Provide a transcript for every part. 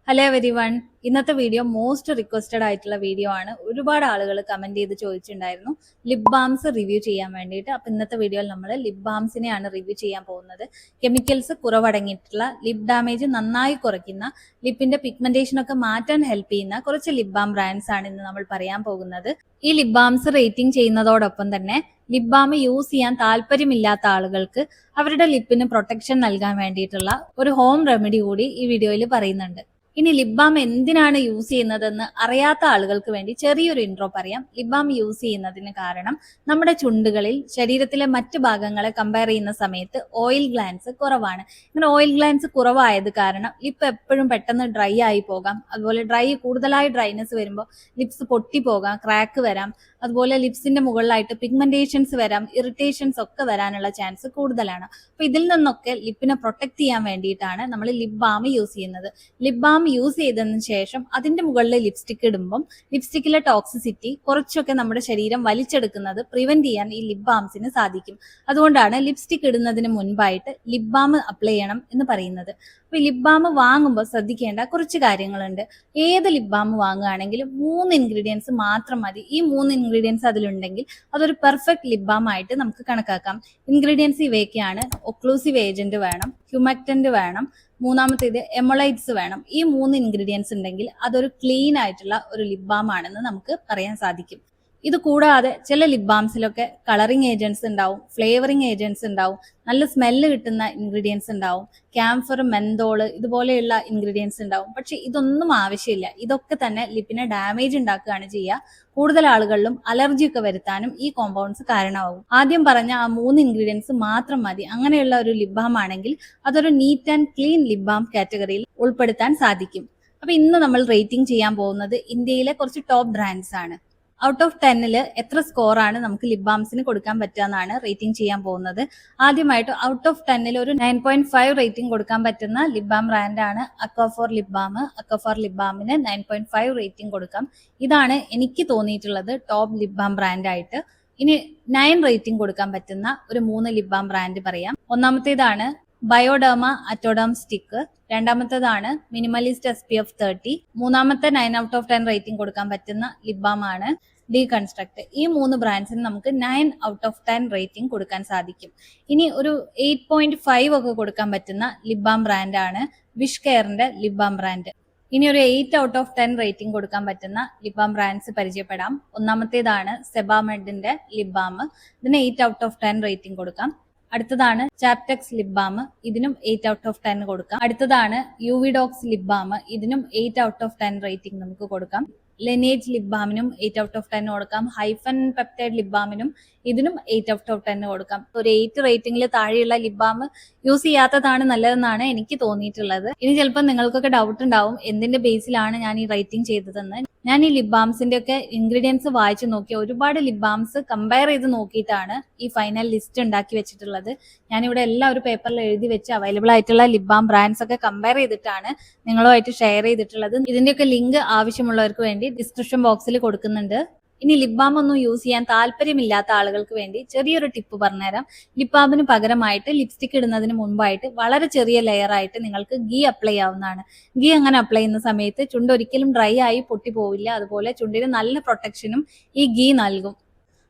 Hello every one. ഇന്നത്തെ video most requested ആയിട്ടുള്ള video ആണ്. ഒരുപാട് ആളുകൾ കമന്റ് ചെയ്ത് ചോദിച്ചിട്ടുണ്ടായിരുന്നു ലിപ് ബാംസ് റിവ്യൂ ചെയ്യാൻ വേണ്ടിയിട്ട്. അപ്പൊ ഇന്നത്തെ വീഡിയോയിൽ നമ്മൾ ലിപ് ബാംസിനെയാണ് റിവ്യൂ ചെയ്യാൻ പോകുന്നത്. കെമിക്കൽസ് കുറവടങ്ങിയിട്ടുള്ള, ലിപ് ഡാമേജ് നന്നായി കുറയ്ക്കുന്ന, ലിപ്പിന്റെ പിഗ്മെന്റേഷൻ ഒക്കെ മാറ്റാൻ ഹെൽപ്പ് ചെയ്യുന്ന കുറച്ച് ലിപ് ബാം ബ്രാൻഡ്സ് ആണ് ഇന്ന് നമ്മൾ പറയാൻ പോകുന്നത്. ഈ ലിപ് ബാംസ് റേറ്റിംഗ് ചെയ്യുന്നതോടൊപ്പം തന്നെ ലിപ് ബാം യൂസ് ചെയ്യാൻ താല്പര്യമില്ലാത്ത ആളുകൾക്ക് അവരുടെ ലിപ്പിന് പ്രൊട്ടക്ഷൻ നൽകാൻ വേണ്ടിയിട്ടുള്ള ഒരു ഹോം റെമഡി കൂടി ഈ വീഡിയോയിൽ പറയുന്നുണ്ട്. ഇനി ലിപ് ബാം എന്തിനാണ് യൂസ് ചെയ്യുന്നതെന്ന് അറിയാത്ത ആളുകൾക്ക് വേണ്ടി ചെറിയൊരു ഇൻട്രോ പറയാം. ലിപ് ബാം യൂസ് ചെയ്യുന്നതിന് കാരണം നമ്മുടെ ചുണ്ടുകളിൽ ശരീരത്തിലെ മറ്റു ഭാഗങ്ങളെ കമ്പയർ ചെയ്യുന്ന സമയത്ത് ഓയിൽ ഗ്ലാൻസ് കുറവാണ്. ഇങ്ങനെ ഓയിൽ ഗ്ലാൻസ് കുറവായത് കാരണം ലിപ്പ് എപ്പോഴും പെട്ടെന്ന് ഡ്രൈ ആയി പോകാം. അതുപോലെ കൂടുതലായി ഡ്രൈനെസ് വരുമ്പോൾ ലിപ്സ് പൊട്ടിപ്പോകാം, ക്രാക്ക് വരാം. അതുപോലെ ലിപ്സിന്റെ മുകളിലായിട്ട് പിഗ്മെന്റേഷൻസ് വരാം, ഇറിറ്റേഷൻസ് ഒക്കെ വരാനുള്ള ചാൻസ് കൂടുതലാണ്. അപ്പൊ ഇതിൽ നിന്നൊക്കെ ലിപ്പിനെ പ്രൊട്ടക്ട് ചെയ്യാൻ വേണ്ടിയിട്ടാണ് നമ്മൾ ലിപ് ബാം യൂസ് ചെയ്യുന്നത്. ലിപ് ബാം യൂസ് ചെയ്തതിന് ശേഷം അതിന്റെ മുകളിൽ ലിപ്സ്റ്റിക് ഇടുമ്പം ലിപ്സ്റ്റിക്കിലെ ടോക്സിസിറ്റി കുറച്ചൊക്കെ നമ്മുടെ ശരീരം വലിച്ചെടുക്കുന്നത് പ്രിവെന്റ് ചെയ്യാൻ ഈ ലിപ് ബാംസിന് സാധിക്കും. അതുകൊണ്ടാണ് ലിപ്സ്റ്റിക് ഇടുന്നതിന് മുൻപായിട്ട് ലിപ് ബാം അപ്ലൈ ചെയ്യണം എന്ന് പറയുന്നത്. അപ്പൊ ലിപ് ബാം വാങ്ങുമ്പോൾ ശ്രദ്ധിക്കേണ്ട കുറച്ച് കാര്യങ്ങളുണ്ട്. ഏത് ലിപ് ബാം വാങ്ങുകയാണെങ്കിലും 3 ഇൻഗ്രീഡിയൻസ് മാത്രം മതി. ഈ 3 ഇൻഗ്രീഡിയൻസ് അതിലുണ്ടെങ്കിൽ അതൊരു പെർഫെക്റ്റ് ലിപ് ബാം ആയിട്ട് നമുക്ക് കണക്കാക്കാം. ഇൻഗ്രീഡിയൻസ് ഇവയൊക്കെയാണ്: ഒക്ലൂസീവ് ഏജന്റ് വേണം, ഹ്യൂമക്ടന്റ് വേണം, മൂന്നാമത്തേത് എമൊളൈറ്റ്സ് വേണം. ഈ 3 ഇൻഗ്രീഡിയൻസ് ഉണ്ടെങ്കിൽ അതൊരു ക്ലീൻ ആയിട്ടുള്ള ഒരു ലിപ് ബാം ആണെന്ന് നമുക്ക് പറയാൻ സാധിക്കും. ഇത് കൂടാതെ ചില ലിപ് ബാംസിലൊക്കെ കളറിംഗ് ഏജൻസ് ഉണ്ടാവും, ഫ്ലേവറിംഗ് ഏജൻസ് ഉണ്ടാവും, നല്ല സ്മെല്ല് കിട്ടുന്ന ഇൻഗ്രീഡിയൻസ് ഉണ്ടാവും, ക്യാംഫർ, മെന്തോള് ഇതുപോലെയുള്ള ഇൻഗ്രീഡിയൻസ് ഉണ്ടാവും. പക്ഷെ ഇതൊന്നും ആവശ്യമില്ല. ഇതൊക്കെ തന്നെ ലിപ്പിനെ ഡാമേജ് ഉണ്ടാക്കുകയാണ് ചെയ്യുക. കൂടുതൽ ആളുകളിലും അലർജി ഒക്കെ വരുത്താനും ഈ കോമ്പൗണ്ട്സ് കാരണമാകും. ആദ്യം പറഞ്ഞ ആ 3 ഇൻഗ്രീഡിയൻസ് മാത്രം മതി. അങ്ങനെയുള്ള ഒരു ലിപ് ബാം ആണെങ്കിൽ അതൊരു neat and clean lip balm കാറ്റഗറിയിൽ ഉൾപ്പെടുത്താൻ സാധിക്കും. അപ്പൊ ഇന്ന് നമ്മൾ റേറ്റിംഗ് ചെയ്യാൻ പോകുന്നത് ഇന്ത്യയിലെ കുറച്ച് ടോപ്പ് ബ്രാൻഡ്സ് ആണ്. ഔട്ട് ഓഫ് 10 എത്ര സ്കോറാണ് നമുക്ക് ലിപ് ബാംസിന് കൊടുക്കാൻ പറ്റുക എന്നാണ് റേറ്റിംഗ് ചെയ്യാൻ പോകുന്നത്. ആദ്യമായിട്ട് ഔട്ട് ഓഫ് 10 ഒരു 9.5 റേറ്റിംഗ് കൊടുക്കാൻ പറ്റുന്ന ലിപ് ബാം ബ്രാൻഡാണ് അക്വാഫോർ ലിപ് ബാം. അക്വാഫോർ ലിപ് ബാമിന് 9.5 റേറ്റിംഗ് കൊടുക്കാം. ഇതാണ് എനിക്ക് തോന്നിയിട്ടുള്ളത് ടോപ്പ് ലിപ് ബാം ബ്രാൻഡായിട്ട്. ഇനി 9 റേറ്റിംഗ് കൊടുക്കാൻ പറ്റുന്ന ഒരു 3 ലിപ് ബാം ബ്രാൻഡ് പറയാം. ഒന്നാമത്തേതാണ് ബയോഡെർമ അറ്റോഡം സ്റ്റിക്ക്, രണ്ടാമത്തേതാണ് മിനിമലിസ്റ്റ് SPF 30, മൂന്നാമത്തെ 9 ഔട്ട് ഓഫ് 10 റേറ്റിംഗ് കൊടുക്കാൻ പറ്റുന്ന ലിപ് ബാം ആണ് ഡീകൺസ്ട്രക്ട്. ഈ 3 ബ്രാൻഡ്സിന് നമുക്ക് 9 ഔട്ട് ഓഫ് 10 റേറ്റിംഗ് കൊടുക്കാൻ സാധിക്കും. ഇനി ഒരു 8.5 ഒക്കെ കൊടുക്കാൻ പറ്റുന്ന ലിപ് ബാം ബ്രാൻഡാണ് വിഷ് കെയറിന്റെ ലിപ് ബാം ബ്രാൻഡ്. ഇനി ഒരു 8 ഔട്ട് ഓഫ് 10 റേറ്റിംഗ് കൊടുക്കാൻ പറ്റുന്ന ലിപ് ബാം ബ്രാൻഡ്സ് പരിചയപ്പെടാം. ഒന്നാമത്തേതാണ് സെബാമെഡിന്റെ ലിപ് ബാം. ഇതിന് 8 ഔട്ട് ഓഫ് 10 റേറ്റിംഗ് കൊടുക്കാം. അടുത്തതാണ് ചാപ്റ്റെക്സ് ലിപ് ബാം. ഇതിനും 8 ഔട്ട് ഓഫ് 10 കൊടുക്കാം. അടുത്തതാണ് യുവിഡോക്സ് ലിപ് ബാം. ഇതിനും 8 ഔട്ട് ഓഫ് 10 റേറ്റിംഗ് നമുക്ക് കൊടുക്കാം. ലെനേജ് ലിപ് ബാമിനും 8 ഔട്ട് ഓഫ് 10 കൊടുക്കാം. ഹൈഫൻ പെപ്റ്റൈഡ് ലിപ് ബാമിനും ഇതിനും 8 ഔട്ട് ഓഫ് 10 കൊടുക്കാം. ഒരു 8 റേറ്റിംഗിൽ താഴെയുള്ള ലിപ് ബാം യൂസ് ചെയ്യാത്തതാണ് നല്ലതെന്നാണ് എനിക്ക് തോന്നിയിട്ടുള്ളത്. ഇനി ചിലപ്പോൾ നിങ്ങൾക്കൊക്കെ ഡൗട്ട് ഉണ്ടാവും എന്തിന്റെ ബേസിലാണ് ഞാൻ ഈ റേറ്റിംഗ് ചെയ്തതെന്ന്. ഞാൻ ഈ ലിപ് ബാംസിന്റെ ഒക്കെ ഇൻഗ്രീഡിയൻസ് വായിച്ചു നോക്കി ഒരുപാട് ലിപ് ബാംസ് കമ്പയർ ചെയ്ത് നോക്കിയിട്ടാണ് ഈ ഫൈനൽ ലിസ്റ്റ് ഉണ്ടാക്കി വെച്ചിട്ടുള്ളത്. ഞാനിവിടെ എല്ലാം ഒരു പേപ്പറിൽ എഴുതി വെച്ച് അവൈലബിൾ ആയിട്ടുള്ള ലിപ് ബാം ബ്രാൻഡ്സ് ഒക്കെ കമ്പയർ ചെയ്തിട്ടാണ് നിങ്ങളുമായിട്ട് ഷെയർ ചെയ്തിട്ടുള്ളത്. ഇതിന്റെയൊക്കെ ലിങ്ക് ആവശ്യമുള്ളവർക്ക് വേണ്ടി ഡിസ്ക്രിപ്ഷൻ ബോക്സിൽ കൊടുക്കുന്നുണ്ട്. ഇനി ലിപ് ബാം ഒന്നും യൂസ് ചെയ്യാൻ താല്പര്യമില്ലാത്ത ആളുകൾക്ക് വേണ്ടി ചെറിയൊരു ടിപ്പ് പറഞ്ഞുതരാം. ലിപ് ബാമിന് പകരമായിട്ട് ലിപ്സ്റ്റിക് ഇടുന്നതിന് മുൻപായിട്ട് വളരെ ചെറിയ ലെയർ ആയിട്ട് നിങ്ങൾക്ക് ഗീ അപ്ലൈ ആവുന്നതാണ്. ഗീ അങ്ങനെ അപ്ലൈ ചെയ്യുന്ന സമയത്ത് ചുണ്ട് ഒരിക്കലും ഡ്രൈ ആയി പൊട്ടി പോവില്ല. അതുപോലെ ചുണ്ടിന് നല്ല പ്രൊട്ടക്ഷനും ഈ ഗീ നൽകും.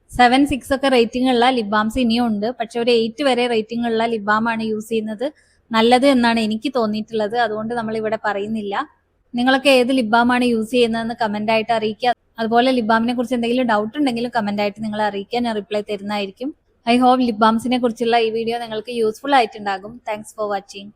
7, 6 ഒക്കെ റേറ്റിംഗ് ഉള്ള ലിപ് ബാംസ് ഇനിയും ഉണ്ട്. പക്ഷെ ഒരു 8 വരെ റേറ്റിംഗ് ഉള്ള ലിപ് ബാം ആണ് യൂസ് ചെയ്യുന്നത് നല്ലത് എന്നാണ് എനിക്ക് തോന്നിയിട്ടുള്ളത്. അതുകൊണ്ട് നമ്മൾ ഇവിടെ പറയുന്നില്ല. നിങ്ങളൊക്കെ ഏത് ലിപ് ബാം ആണ് യൂസ് ചെയ്യുന്നതെന്ന് കമന്റ് ആയിട്ട് അറിയിക്കുക. അതുപോലെ ലിപ് ബാമിനെ കുറിച്ച് എന്തെങ്കിലും ഡൗട്ട് ഉണ്ടെങ്കിലും കമന്റ് ആയിട്ട് നിങ്ങൾ അറിയിക്കാൻ ഞാൻ റിപ്ലൈ തരുന്നതായിരിക്കും. ഐ ഹോപ്പ് ലിപ് ബാംസിനെ കുറിച്ചുള്ള ഈ വീഡിയോ നിങ്ങൾക്ക് യൂസ്ഫുൾ ആയിട്ടുണ്ടാകും. Thanks for watching.